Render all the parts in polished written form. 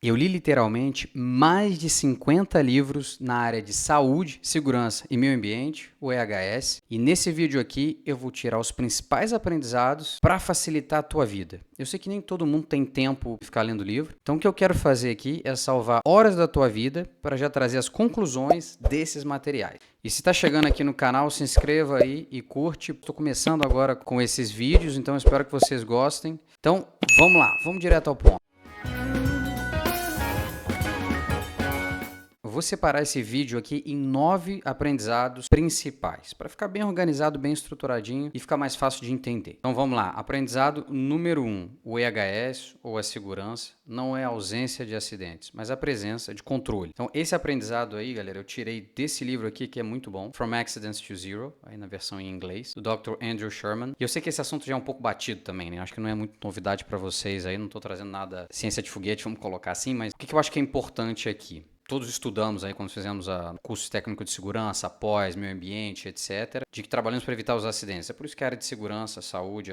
Eu li literalmente mais de 50 livros na área de saúde, segurança e meio ambiente, o EHS, e nesse vídeo aqui eu vou tirar os principais aprendizados para facilitar a tua vida. Eu sei que nem todo mundo tem tempo de ficar lendo livro, então o que eu quero fazer aqui é salvar horas da tua vida para já trazer as conclusões desses materiais. E se está chegando aqui no canal, se inscreva aí e curte. Estou começando agora com esses vídeos, então espero que vocês gostem. Então vamos lá, vamos direto ao ponto. Eu vou separar esse vídeo aqui em 9 aprendizados principais, para ficar bem organizado, bem estruturadinho e ficar mais fácil de entender. Então vamos lá, aprendizado número 1, o EHS ou a segurança não é a ausência de acidentes, mas a presença de controle. Então esse aprendizado aí, galera, eu tirei desse livro aqui que é muito bom, From Accidents to Zero, aí na versão em inglês, do Dr. Andrew Sherman. E eu sei que esse assunto já é um pouco batido também, né? Acho que não é muito novidade para vocês aí, não estou trazendo nada ciência de foguete, vamos colocar assim, mas o que eu acho que é importante aqui? Todos estudamos aí quando fizemos o curso técnico de segurança, pós, meio ambiente, etc., de que trabalhamos para evitar os acidentes. É por isso que a área de segurança, saúde,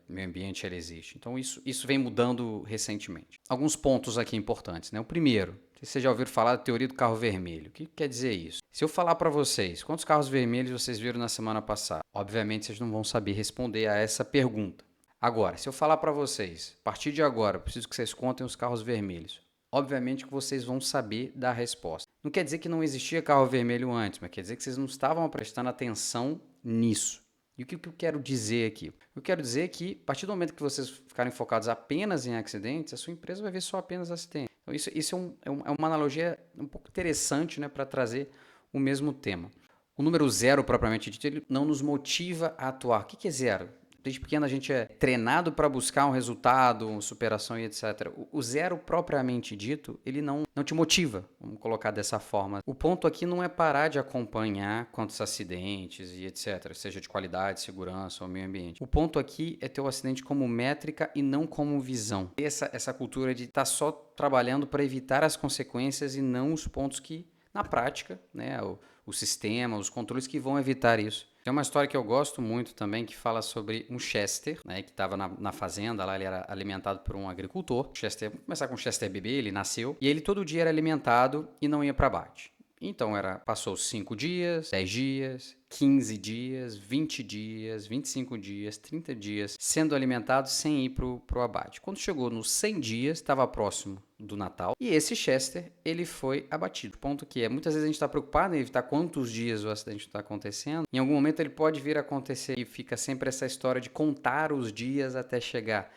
meio ambiente, ela existe. Então isso vem mudando recentemente. Alguns pontos aqui importantes, né? O primeiro, vocês já ouviram falar da teoria do carro vermelho. O que quer dizer isso? Se eu falar para vocês quantos carros vermelhos vocês viram na semana passada, obviamente vocês não vão saber responder a essa pergunta. Agora, se eu falar para vocês, a partir de agora, eu preciso que vocês contem os carros vermelhos. Obviamente que vocês vão saber da resposta. Não quer dizer que não existia carro vermelho antes, mas quer dizer que vocês não estavam prestando atenção nisso. E o que eu quero dizer aqui? Eu quero dizer que, a partir do momento que vocês ficarem focados apenas em acidentes, a sua empresa vai ver só apenas acidentes. Então, isso é uma analogia um pouco interessante, né, para trazer o mesmo tema. O número zero, propriamente dito, ele não nos motiva a atuar. O que é zero? Desde pequeno a gente é treinado para buscar um resultado, superação e etc. O zero propriamente dito, ele não te motiva, vamos colocar dessa forma. O ponto aqui não é parar de acompanhar quantos acidentes e etc., seja de qualidade, segurança ou meio ambiente. O ponto aqui é ter o acidente como métrica e não como visão. Essa cultura de estar só trabalhando para evitar as consequências e não os pontos que, na prática, né, o sistema, os controles que vão evitar isso. Tem uma história que eu gosto muito também, que fala sobre um Chester, né, que estava na fazenda, lá ele era alimentado por um agricultor. Chester, vamos começar com o Chester bebê, ele nasceu, e ele todo dia era alimentado e não ia para abate. Então passou 5 dias, 10 dias, 15 dias, 20 dias, 25 dias, 30 dias sendo alimentado sem ir pro abate. Quando chegou nos 100 dias, estava próximo do Natal, e esse Chester, ele foi abatido. O ponto que é, muitas vezes a gente está preocupado em evitar quantos dias o acidente está acontecendo. Em algum momento ele pode vir a acontecer e fica sempre essa história de contar os dias até chegar.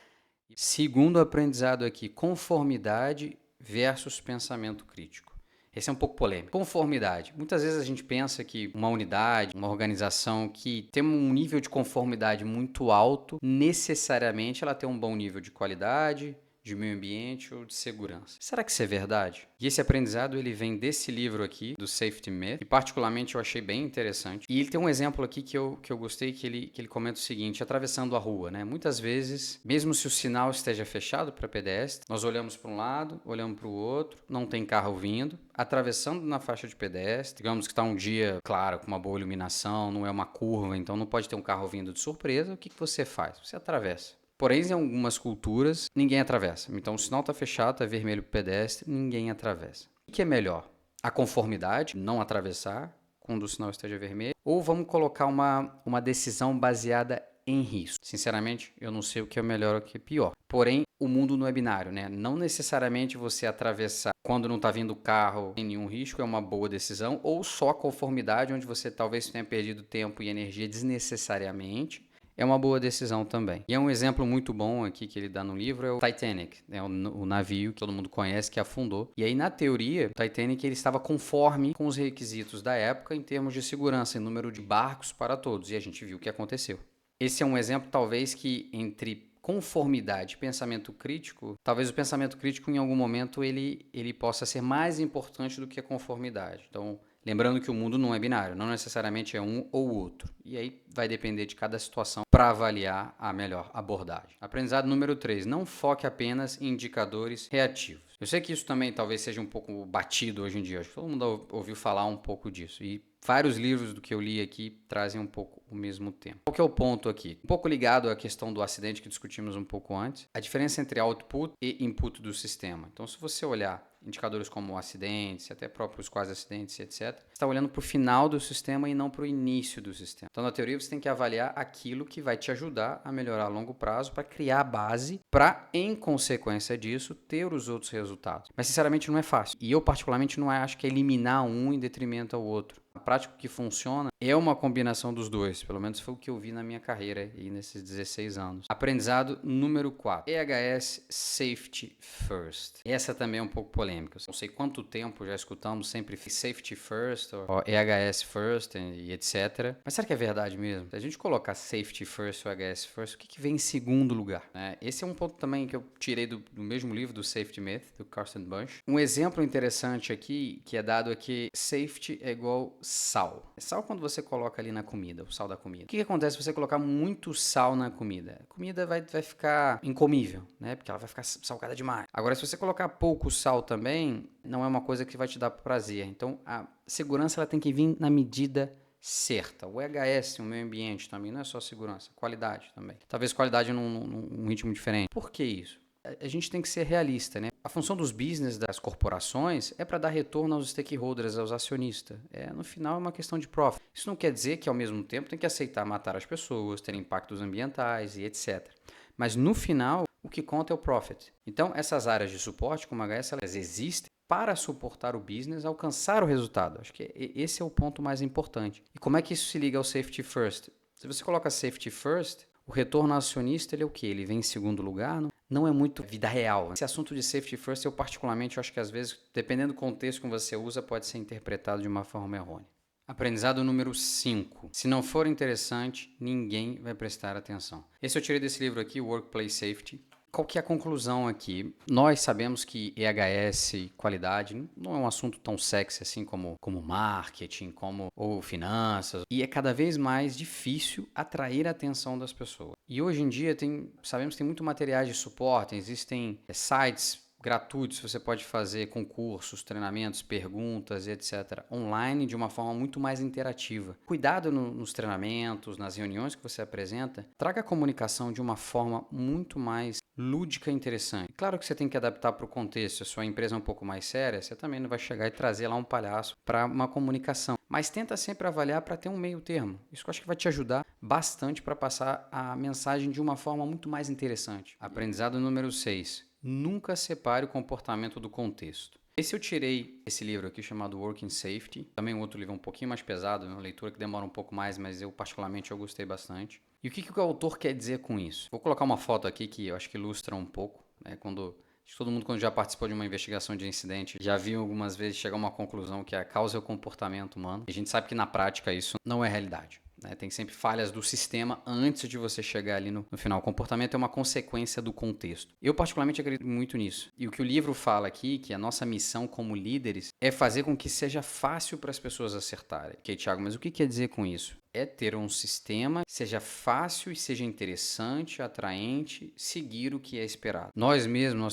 Segundo aprendizado aqui, conformidade versus pensamento crítico. Esse é um pouco polêmico. Conformidade. Muitas vezes a gente pensa que uma unidade, uma organização que tem um nível de conformidade muito alto, necessariamente ela tem um bom nível de qualidade, de meio ambiente ou de segurança. Será que isso é verdade? E esse aprendizado ele vem desse livro aqui, do Safety Myth, que particularmente eu achei bem interessante. E ele tem um exemplo aqui que eu gostei, que ele comenta o seguinte, atravessando a rua, né? Muitas vezes, mesmo se o sinal esteja fechado para pedestre, nós olhamos para um lado, olhamos para o outro, não tem carro vindo, atravessando na faixa de pedestre, digamos que está um dia, claro, com uma boa iluminação, não é uma curva, então não pode ter um carro vindo de surpresa, o que você faz? Você atravessa. Porém, em algumas culturas, ninguém atravessa. Então, o sinal está fechado, está vermelho para o pedestre, ninguém atravessa. O que é melhor? A conformidade, não atravessar quando o sinal esteja vermelho? Ou vamos colocar uma decisão baseada em risco? Sinceramente, eu não sei o que é melhor ou o que é pior. Porém, o mundo não é binário, né? Não necessariamente você atravessar quando não está vindo carro sem nenhum risco é uma boa decisão, ou só a conformidade, onde você talvez tenha perdido tempo e energia desnecessariamente, é uma boa decisão também. E é um exemplo muito bom aqui que ele dá no livro, é o Titanic, né? O navio que todo mundo conhece que afundou. E aí, na teoria, o Titanic ele estava conforme com os requisitos da época em termos de segurança, em número de barcos para todos. E a gente viu o que aconteceu. Esse é um exemplo, talvez, que entre conformidade e pensamento crítico, talvez o pensamento crítico em algum momento ele possa ser mais importante do que a conformidade. Então, lembrando que o mundo não é binário, não necessariamente é um ou outro. E aí vai depender de cada situação para avaliar a melhor abordagem. Aprendizado número 3. Não foque apenas em indicadores reativos. Eu sei que isso também talvez seja um pouco batido hoje em dia. Acho que todo mundo ouviu falar um pouco disso. E Vários livros do que eu li aqui trazem um pouco o mesmo tema. Qual que é o ponto aqui? Um pouco ligado à questão do acidente que discutimos um pouco antes, a diferença entre output e input do sistema. Então, se você olhar indicadores como acidentes, até próprios quase acidentes, etc., você está olhando para o final do sistema e não para o início do sistema. Então, na teoria, você tem que avaliar aquilo que vai te ajudar a melhorar a longo prazo para criar a base para, em consequência disso, ter os outros resultados. Mas, sinceramente, não é fácil. E eu, particularmente, não acho que é eliminar um em detrimento ao outro. A prática que funciona é uma combinação dos dois, pelo menos foi o que eu vi na minha carreira e nesses 16 anos. Aprendizado número 4, EHS Safety First. Essa também é um pouco polêmica. Não sei quanto tempo já escutamos sempre Safety First, ou EHS First e etc. Mas será que é verdade mesmo? Se a gente colocar Safety First ou EHS First, o que vem em segundo lugar? Esse é um ponto também que eu tirei do mesmo livro, do Safety Myth, do Carsten Bush. Um exemplo interessante aqui, que é dado aqui, Safety é igual sal. Sal quando você coloca ali na comida, o sal da comida. O que acontece se você colocar muito sal na comida? A comida vai ficar incomível, né? Porque ela vai ficar salgada demais. Agora, se você colocar pouco sal também, não é uma coisa que vai te dar prazer. Então, a segurança ela tem que vir na medida certa. O EHS, o meio ambiente também, não é só segurança, qualidade também. Talvez qualidade num ritmo diferente. Por que isso? A gente tem que ser realista, né? A função dos business das corporações é para dar retorno aos stakeholders, aos acionistas. No final é uma questão de profit. Isso não quer dizer que ao mesmo tempo tem que aceitar matar as pessoas, ter impactos ambientais e etc. Mas no final o que conta é o profit. Então essas áreas de suporte como a HS elas existem para suportar o business alcançar o resultado. Acho que esse é o ponto mais importante. E como é que isso se liga ao safety first? Se você coloca safety first, o retorno ao acionista ele é o quê? Ele vem em segundo lugar? Não é muito vida real. Esse assunto de safety first, eu particularmente acho que às vezes, dependendo do contexto que você usa, pode ser interpretado de uma forma errônea. Aprendizado número 5. Se não for interessante, ninguém vai prestar atenção. Esse eu tirei desse livro aqui, Workplace Safety. Qual que é a conclusão aqui? Nós sabemos que EHS e qualidade não é um assunto tão sexy assim como marketing, ou finanças. E é cada vez mais difícil atrair a atenção das pessoas. E hoje em dia sabemos que tem muito materiais de suporte, existem sites gratuitos, você pode fazer concursos, treinamentos, perguntas, etc. online de uma forma muito mais interativa. Cuidado nos treinamentos, nas reuniões que você apresenta, traga a comunicação de uma forma muito mais lúdica e interessante. Claro que você tem que adaptar para o contexto, se a sua empresa é um pouco mais séria, você também não vai chegar e trazer lá um palhaço para uma comunicação. Mas tenta sempre avaliar para ter um meio termo. Isso eu acho que vai te ajudar bastante para passar a mensagem de uma forma muito mais interessante. Aprendizado número 6. Nunca separe o comportamento do contexto. Esse eu tirei esse livro aqui chamado Working Safety. Também um outro livro um pouquinho mais pesado, uma leitura que demora um pouco mais, mas eu particularmente eu gostei bastante. E o que o autor quer dizer com isso? Vou colocar uma foto aqui que eu acho que ilustra um pouco, né? Acho que todo mundo, quando já participou de uma investigação de incidente, já viu algumas vezes chegar a uma conclusão que a causa é o comportamento humano. E a gente sabe que na prática isso não é realidade. Tem sempre falhas do sistema antes de você chegar ali no final. O comportamento é uma consequência do contexto. Eu particularmente acredito muito nisso. E o que o livro fala aqui, que a nossa missão como líderes é fazer com que seja fácil para as pessoas acertarem. Ok, Thiago, mas o que quer dizer com isso? É ter um sistema que seja fácil e seja interessante, atraente, seguir o que é esperado. Nós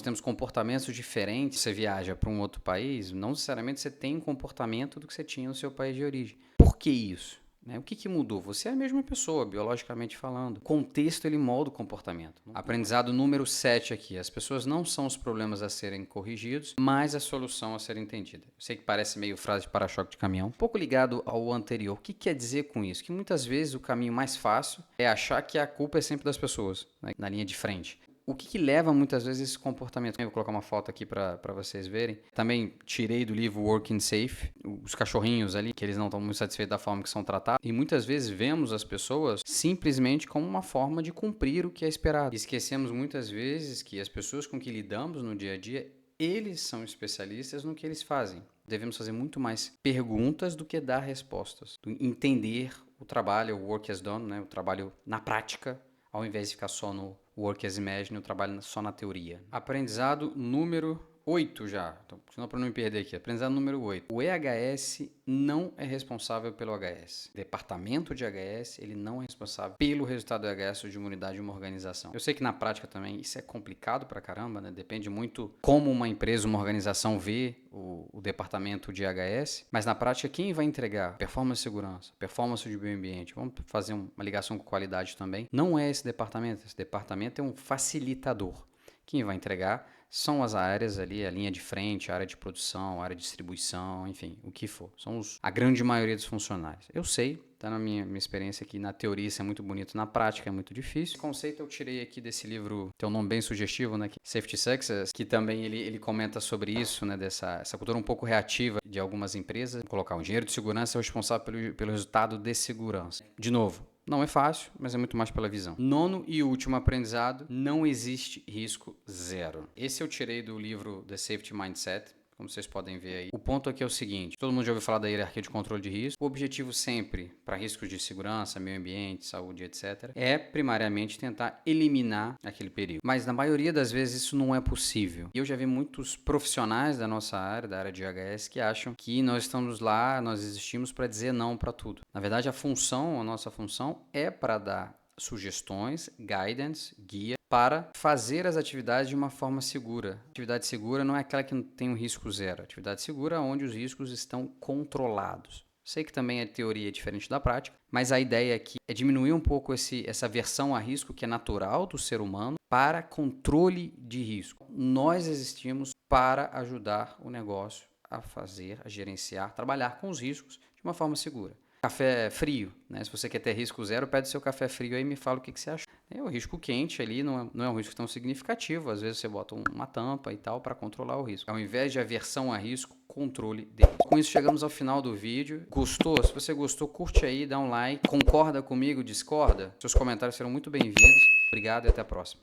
temos comportamentos diferentes. Você viaja para um outro país, não necessariamente você tem um comportamento do que você tinha no seu país de origem. Por que isso? O que mudou? Você é a mesma pessoa, biologicamente falando. O contexto, ele molda o comportamento. Aprendizado número 7 aqui. As pessoas não são os problemas a serem corrigidos, mas a solução a ser entendida. Eu sei que parece meio frase de para-choque de caminhão. Um pouco ligado ao anterior. O que quer dizer com isso? Que muitas vezes o caminho mais fácil é achar que a culpa é sempre das pessoas, na linha de frente. O que leva muitas vezes esse comportamento? Eu vou colocar uma foto aqui para vocês verem. Também tirei do livro Working Safe, os cachorrinhos ali, que eles não estão muito satisfeitos da forma que são tratados. E muitas vezes vemos as pessoas simplesmente como uma forma de cumprir o que é esperado. E esquecemos muitas vezes que as pessoas com que lidamos no dia a dia, eles são especialistas no que eles fazem. Devemos fazer muito mais perguntas do que dar respostas. Entender o trabalho, o work as done, o trabalho na prática, ao invés de ficar só no work as imagine, eu trabalho só na teoria. Aprendizado número 8 já, então, senão para não me perder aqui. Aprendizado número 8. O EHS não é responsável pelo HS. O departamento de HS, ele não é responsável pelo resultado do HS de uma unidade de uma organização. Eu sei que na prática também isso é complicado pra caramba, né? Depende muito como uma empresa, uma organização vê o o departamento de IHS, mas na prática quem vai entregar performance de segurança, performance de meio ambiente, vamos fazer uma ligação com qualidade também, não é esse departamento é um facilitador. Quem vai entregar são as áreas ali, a linha de frente, a área de produção, a área de distribuição, enfim, o que for. São a grande maioria dos funcionários. Eu sei, tá na minha experiência aqui, na teoria isso é muito bonito, na prática é muito difícil. Esse conceito eu tirei aqui desse livro, tem um nome bem sugestivo, né? Safety Success, que também ele comenta sobre isso, né? Essa cultura um pouco reativa de algumas empresas. Vou colocar, o engenheiro de segurança é o responsável pelo resultado de segurança. De novo, não é fácil, mas é muito mais pela visão. Nono e último aprendizado, não existe risco zero. Esse eu tirei do livro The Safety Mindset, como vocês podem ver aí. O ponto aqui é o seguinte, todo mundo já ouviu falar da hierarquia de controle de risco. O objetivo sempre, para riscos de segurança, meio ambiente, saúde, etc., é primariamente tentar eliminar aquele perigo. Mas na maioria das vezes isso não é possível. E eu já vi muitos profissionais da nossa área, da área de IHS, que acham que nós estamos lá, nós existimos para dizer não para tudo. Na verdade, a nossa função é para dar sugestões, guidance, guia, para fazer as atividades de uma forma segura. Atividade segura não é aquela que tem um risco zero. Atividade segura é onde os riscos estão controlados. Sei que também a teoria é diferente da prática, mas a ideia aqui é diminuir um pouco essa aversão a risco que é natural do ser humano para controle de risco. Nós existimos para ajudar o negócio a fazer, a gerenciar, trabalhar com os riscos de uma forma segura. Café frio, né? Se você quer ter risco zero, pede seu café frio aí e me fala o que você acha. O risco quente ali não é um risco tão significativo. Às vezes você bota uma tampa e tal para controlar o risco. Ao invés de aversão a risco, controle de risco. Com isso chegamos ao final do vídeo. Gostou? Se você gostou, curte aí, dá um like. Concorda comigo, discorda? Seus comentários serão muito bem-vindos. Obrigado e até a próxima.